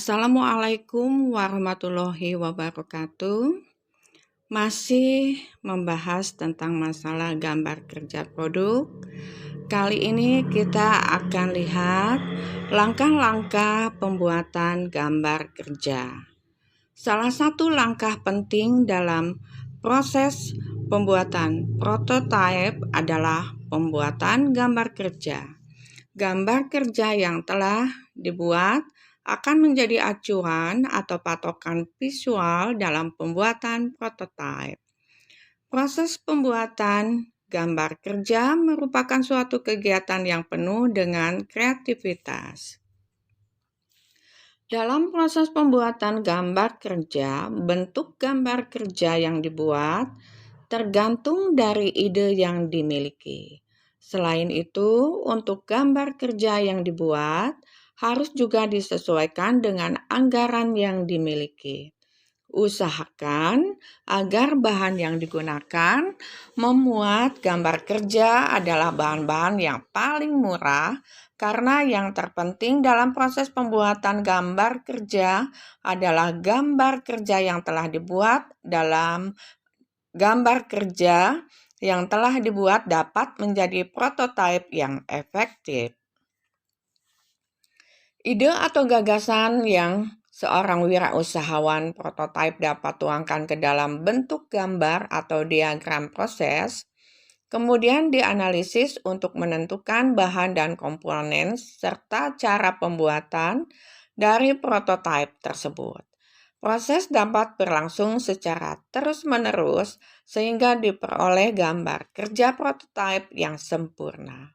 Assalamualaikum warahmatullahi wabarakatuh. Masih membahas tentang masalah gambar kerja produk. Kali ini kita akan lihat langkah-langkah pembuatan gambar kerja. Salah satu langkah penting dalam proses pembuatan prototipe adalah pembuatan gambar kerja. Gambar kerja yang telah dibuat akan menjadi acuan atau patokan visual dalam pembuatan prototipe. Proses pembuatan gambar kerja merupakan suatu kegiatan yang penuh dengan kreativitas. Dalam proses pembuatan gambar kerja, bentuk gambar kerja yang dibuat tergantung dari ide yang dimiliki. Selain itu, untuk gambar kerja yang dibuat, harus juga disesuaikan dengan anggaran yang dimiliki. Usahakan agar bahan yang digunakan memuat gambar kerja adalah bahan-bahan yang paling murah, karena yang terpenting dalam proses pembuatan gambar kerja adalah gambar kerja yang telah dibuat dalam gambar kerja yang telah dibuat dapat menjadi prototipe yang efektif. Ide atau gagasan yang seorang wirausahawan prototipe dapat tuangkan ke dalam bentuk gambar atau diagram proses, kemudian dianalisis untuk menentukan bahan dan komponen serta cara pembuatan dari prototipe tersebut. Proses dapat berlangsung secara terus-menerus sehingga diperoleh gambar kerja prototipe yang sempurna.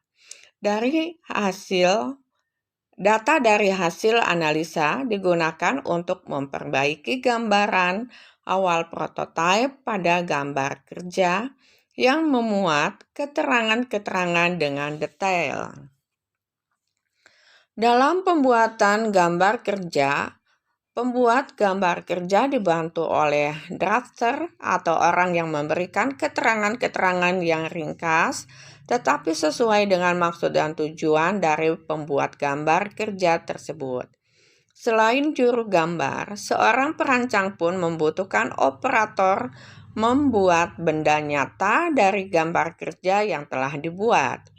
Data dari hasil analisa digunakan untuk memperbaiki gambaran awal prototipe pada gambar kerja yang memuat keterangan-keterangan dengan detail. Dalam pembuatan gambar kerja, pembuat gambar kerja dibantu oleh drafter atau orang yang memberikan keterangan-keterangan yang ringkas tetapi sesuai dengan maksud dan tujuan dari pembuat gambar kerja tersebut. Selain juru gambar, seorang perancang pun membutuhkan operator membuat benda nyata dari gambar kerja yang telah dibuat.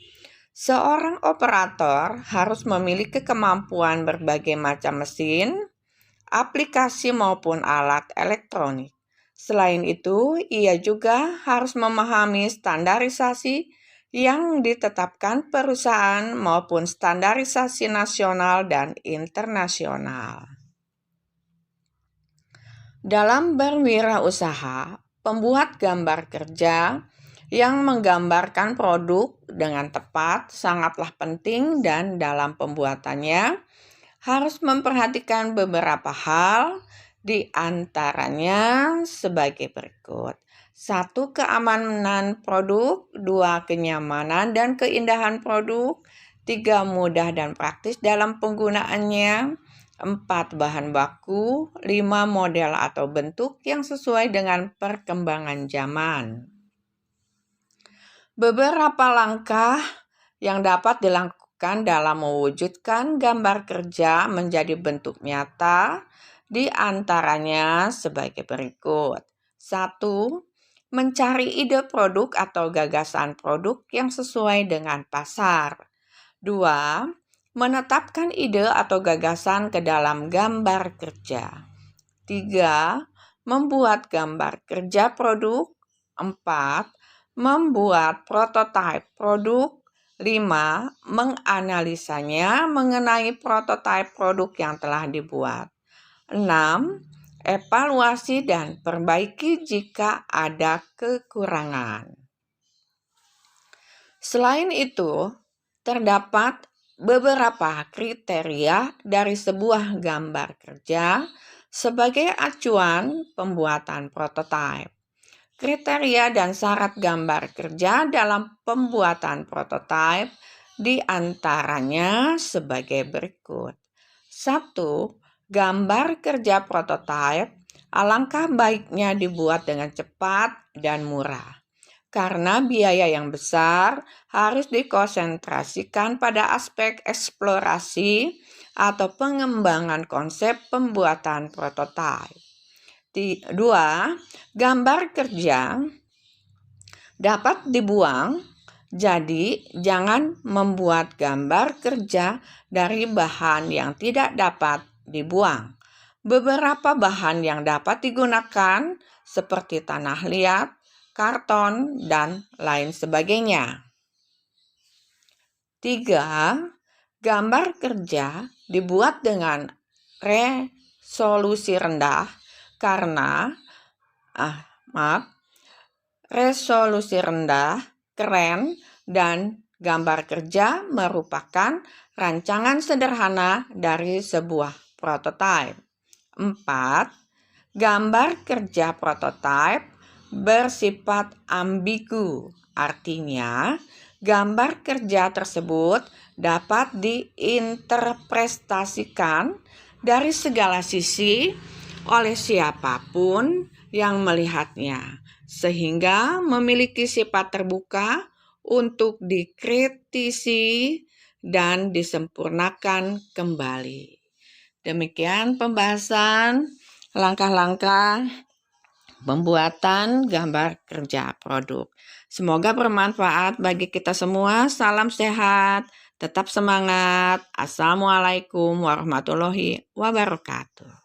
Seorang operator harus memiliki kemampuan berbagai macam mesin, aplikasi maupun alat elektronik. Selain itu, ia juga harus memahami standarisasi yang ditetapkan perusahaan maupun standarisasi nasional dan internasional. Dalam berwirausaha, pembuat gambar kerja yang menggambarkan produk dengan tepat sangatlah penting, dan dalam pembuatannya harus memperhatikan beberapa hal, di antaranya sebagai berikut. 1. Keamanan produk. 2. Kenyamanan dan keindahan produk. 3. Mudah dan praktis dalam penggunaannya. 4. Bahan baku. 5. Model atau bentuk yang sesuai dengan perkembangan zaman. Beberapa langkah yang dapat dilakukan dalam mewujudkan gambar kerja menjadi bentuk nyata, di antaranya sebagai berikut. 1. Mencari ide produk atau gagasan produk yang sesuai dengan pasar. 2. Menetapkan ide atau gagasan ke dalam gambar kerja. 3. Membuat gambar kerja produk. 4. Membuat prototipe produk. 5. Menganalisanya mengenai prototipe produk yang telah dibuat. 6. Evaluasi dan perbaiki jika ada kekurangan. Selain itu, terdapat beberapa kriteria dari sebuah gambar kerja sebagai acuan pembuatan prototipe. Kriteria dan syarat gambar kerja dalam pembuatan prototipe di antaranya sebagai berikut. 1. Gambar kerja prototipe alangkah baiknya dibuat dengan cepat dan murah. karena biaya yang besar harus dikonsentrasikan pada aspek eksplorasi atau pengembangan konsep pembuatan prototipe. 2. Gambar kerja dapat dibuang, jadi jangan membuat gambar kerja dari bahan yang tidak dapat dibuang. Beberapa bahan yang dapat digunakan seperti tanah liat, karton, dan lain sebagainya. 3. Gambar kerja dibuat dengan resolusi rendah karena resolusi rendah, keren, dan gambar kerja merupakan rancangan sederhana dari sebuah prototipe. 4. Gambar kerja prototipe bersifat ambigu, artinya gambar kerja tersebut dapat diinterpretasikan dari segala sisi oleh siapapun yang melihatnya, sehingga memiliki sifat terbuka untuk dikritisi dan disempurnakan kembali. Demikian pembahasan langkah-langkah pembuatan gambar kerja produk. Semoga bermanfaat bagi kita semua. Salam sehat, tetap semangat. Assalamualaikum warahmatullahi wabarakatuh.